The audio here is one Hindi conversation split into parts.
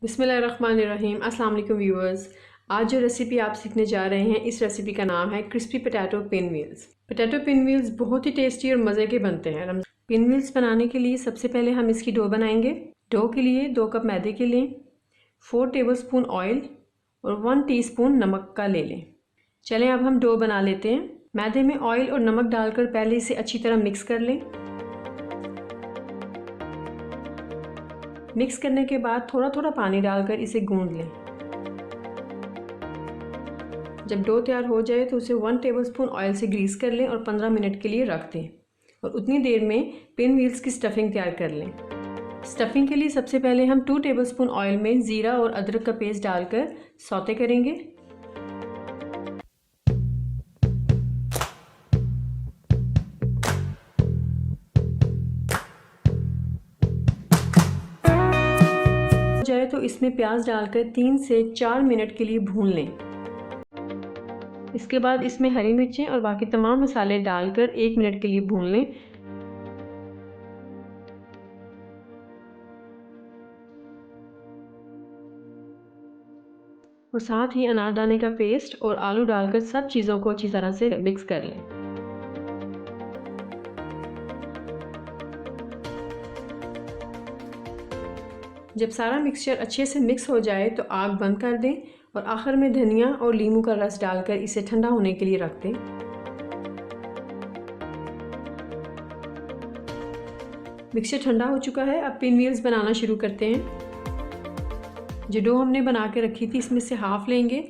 बिस्मिल्लाहिर्रहमानिर्रहीम। अस्सलाम वालेकुम व्यूअर्स। आज जो रेसिपी आप सीखने जा रहे हैं, इस रेसिपी का नाम है crispy potato pin wheels. Potato pin wheels बहुत ही टेस्टी और मज़े के बनते हैं। पिन व्हील्स बनाने के लिए सबसे पहले हम इसकी डो बनाएंगे। डो के लिए 2 कप मैदे के लें, 4 टेबलस्पून ऑयल और 1 टीस्पून नमक का ले लें। चलें अब हम डो बना लेते हैं। मैदे में ऑयल और नमक डालकर पहले इसे अच्छी तरह मिक्स कर लें। मिक्स करने के बाद थोड़ा थोड़ा पानी डालकर इसे गूंद लें। जब डो तैयार हो जाए तो उसे 1 टेबलस्पून ऑयल से ग्रीस कर लें और 15 मिनट के लिए रख दें और उतनी देर में पिन व्हील्स की स्टफिंग तैयार कर लें। स्टफिंग के लिए सबसे पहले हम 2 टेबलस्पून ऑयल में ज़ीरा और अदरक का पेस्ट डालकर सौते करेंगे। जाए तो इसमें प्याज डालकर 3 से 4 मिनट के लिए भून लें। इसके बाद इसमें हरी मिर्चें और बाकी तमाम मसाले डालकर 1 मिनट के लिए भून लें। और साथ ही अनारदाने का पेस्ट और आलू डालकर सब चीज़ों को अच्छी तरह से मिक्स कर लें। जब सारा मिक्सचर अच्छे से मिक्स हो जाए तो आग बंद कर दें और आखिर में धनिया और नींबू का रस डालकर इसे ठंडा होने के लिए रख दें। मिक्सचर ठंडा हो चुका है। अब पिन व्हील्स बनाना शुरू करते हैं। जो डो हमने बना के रखी थी इसमें से हाफ लेंगे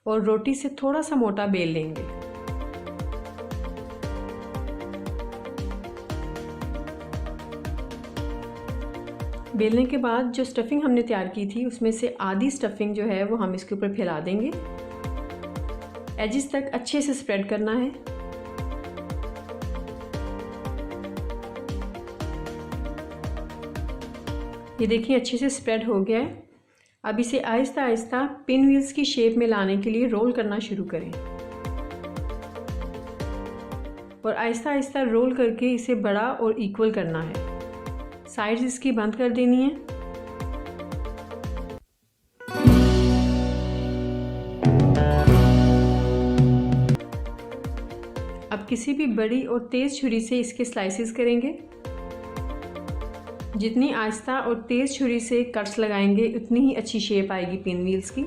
और रोटी से थोड़ा सा मोटा बेल लेंगे। बेलने के बाद जो स्टफिंग हमने तैयार की थी उसमें से आधी स्टफिंग जो है वो हम इसके ऊपर फैला देंगे। एजिस तक अच्छे से स्प्रेड करना है। ये देखिए अच्छे से स्प्रेड हो गया है। अब इसे आहिस्ता आहिस्ता पिन व्हील्स की शेप में लाने के लिए रोल करना शुरू करें और आहिस्ता आहिस्ता रोल करके इसे बड़ा और इक्वल करना है। साइड्स इसकी बंद कर देनी है। अब किसी भी बड़ी और तेज छुरी से इसके स्लाइसेस करेंगे। जितनी आहिस्ता और तेज छुरी से कट्स लगाएंगे उतनी ही अच्छी शेप आएगी पिन व्हील्स की।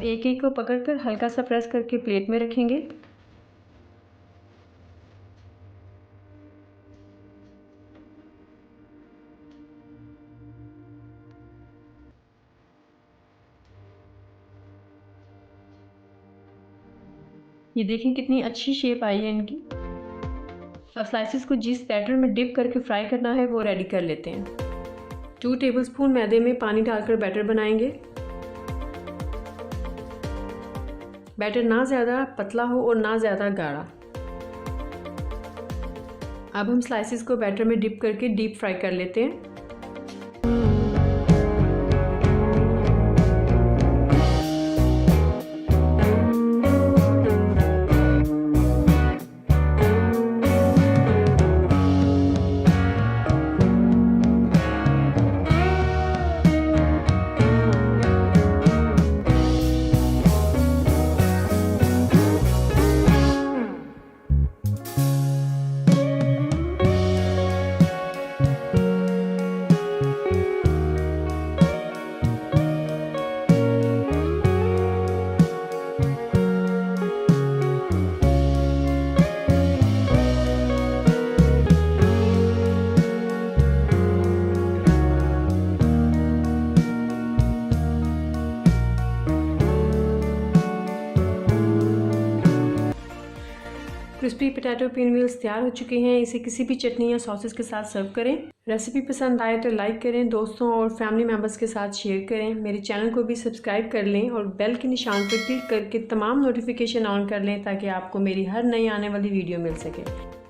एक एक को पकड़कर हल्का सा प्रेस करके प्लेट में रखेंगे। ये देखें कितनी अच्छी शेप आई है इनकी। अब स्लाइसेस को जिस बैटर में डिप करके फ्राई करना है वो रेडी कर लेते हैं। 2 टेबलस्पून मैदे में पानी डालकर बैटर बनाएंगे। बैटर ना ज़्यादा पतला हो और ना ज़्यादा गाढ़ा। अब हम स्लाइसेस को बैटर में डिप करके डीप फ्राई कर लेते हैं। क्रिस्पी पोटैटो पिन व्हील्स तैयार हो चुके हैं। इसे किसी भी चटनी या सॉसेस के साथ सर्व करें। रेसिपी पसंद आए तो लाइक करें, दोस्तों और फैमिली मेम्बर्स के साथ शेयर करें। मेरे चैनल को भी सब्सक्राइब कर लें और बेल के निशान पर क्लिक करके तमाम नोटिफिकेशन ऑन कर लें ताकि आपको मेरी हर नई आने वाली वीडियो मिल सके।